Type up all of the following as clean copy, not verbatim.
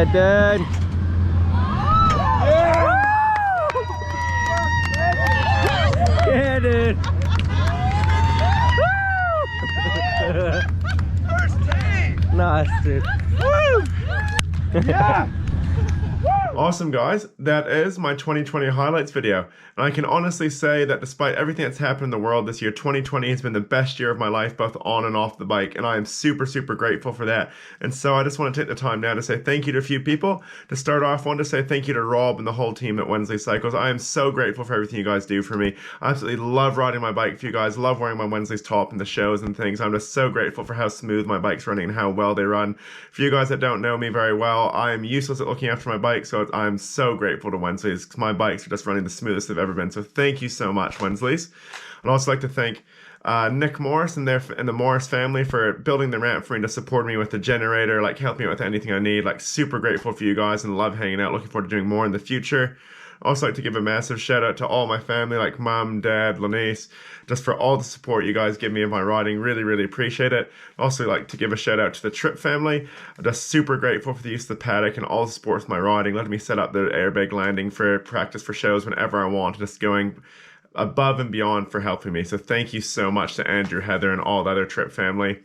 Good, dude. Yeah, dude. First team. Nice, dude. Woo! Yeah. Awesome, guys. That is my 2020 highlights video. And I can honestly say that despite everything that's happened in the world this year, 2020 has been the best year of my life, both on and off the bike. And I am super, super grateful for that. And so I just want to take the time now to say thank you to a few people. To start off, I want to say thank you to Rob and the whole team at Wensley Cycles. I am so grateful for everything you guys do for me. I absolutely love riding my bike for you guys. Love wearing my Wensley's top in the shows and things. I'm just so grateful for how smooth my bike's running and how well they run. For you guys that don't know me very well, I am useless at looking after my bike, so I'm so grateful to Wensley's because my bikes are just running the smoothest they've ever been. So thank you so much, Wensley's. I'd also like to thank Nick Morris and the Morris family for building the ramp for me, to support me with the generator, like helping me with anything I need. Like super grateful for you guys and love hanging out. Looking forward to doing more in the future. Also like to give a massive shout out to all my family, like mom, dad, Lanice, just for all the support you guys give me in my riding. Really, really appreciate it. Also like to give a shout out to the Trip family. I'm just super grateful for the use of the paddock and all the support with my riding, letting me set up the airbag landing for practice for shows whenever I want, just going above and beyond for helping me. So thank you so much to Andrew, Heather, and all the other Trip family.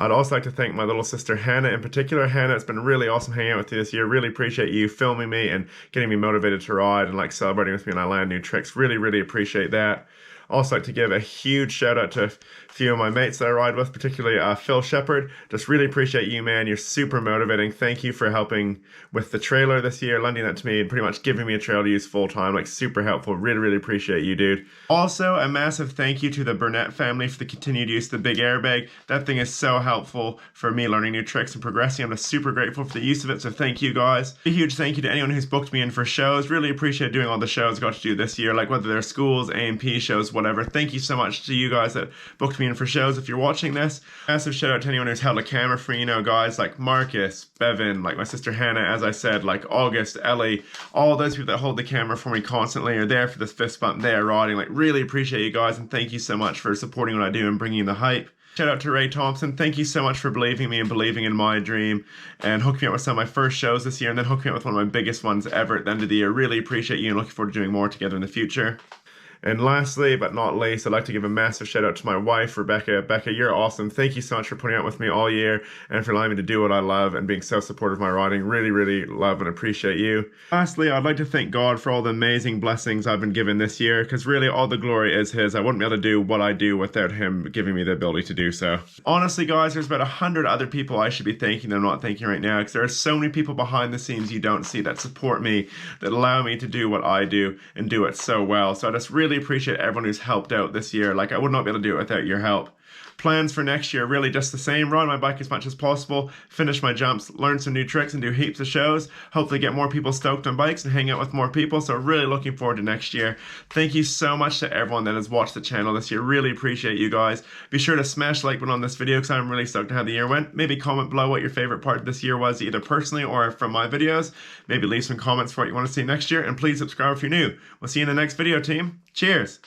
I'd also like to thank my little sister Hannah in particular. Hannah, it's been really awesome hanging out with you this year. Really appreciate you filming me and getting me motivated to ride and like celebrating with me when I land new tricks. Really, really appreciate that. Also like to give a huge shout out to a few of my mates that I ride with, particularly Phil Shepard. Just really appreciate you, man. You're super motivating. Thank you for helping with the trailer this year, lending that to me and pretty much giving me a trailer to use full time. Like super helpful. Really, really appreciate you, dude. Also, a massive thank you to the Burnett family for the continued use of the big airbag. That thing is so helpful for me learning new tricks and progressing. I'm just super grateful for the use of it, so thank you guys. A huge thank you to anyone who's booked me in for shows. Really appreciate doing all the shows I got to do this year, like whether they're schools, A&P shows, whatever. Thank you so much to you guys that booked me in for shows. If you're watching this, massive shout out to anyone who's held a camera for me, you know, guys like Marcus, Bevan, like my sister Hannah, as I said, like August, Ellie, all those people that hold the camera for me constantly are there for this fist bump. They are riding. Like really appreciate you guys, and thank you so much for supporting what I do and bringing the hype. Shout out to Ray Thompson. Thank you so much for believing in me and believing in my dream and hooking me up with some of my first shows this year and then hooking me up with one of my biggest ones ever at the end of the year. Really appreciate you and looking forward to doing more together in the future. And lastly, but not least, I'd like to give a massive shout out to my wife, Rebecca. Becca, you're awesome. Thank you so much for putting up with me all year and for allowing me to do what I love and being so supportive of my riding. Really, really love and appreciate you. Lastly, I'd like to thank God for all the amazing blessings I've been given this year, because really all the glory is His. I wouldn't be able to do what I do without Him giving me the ability to do so. Honestly, guys, there's about 100 other people I should be thanking that I'm not thanking right now, because there are so many people behind the scenes you don't see that support me, that allow me to do what I do and do it so well. So I just really appreciate everyone who's helped out this year. Like, I would not be able to do it without your help. Plans for next year, really just the same. Ride my bike as much as possible, finish my jumps, learn some new tricks, and do heaps of shows. Hopefully get more people stoked on bikes and hang out with more people. So really looking forward to next year. Thank you so much to everyone that has watched the channel this year. Really appreciate you guys. Be sure to smash the like button on this video because I'm really stoked on how the year went. Maybe comment below what your favorite part of this year was, either personally or from my videos. Maybe leave some comments for what you want to see next year. And please subscribe if you're new. We'll see you in the next video, team. Cheers!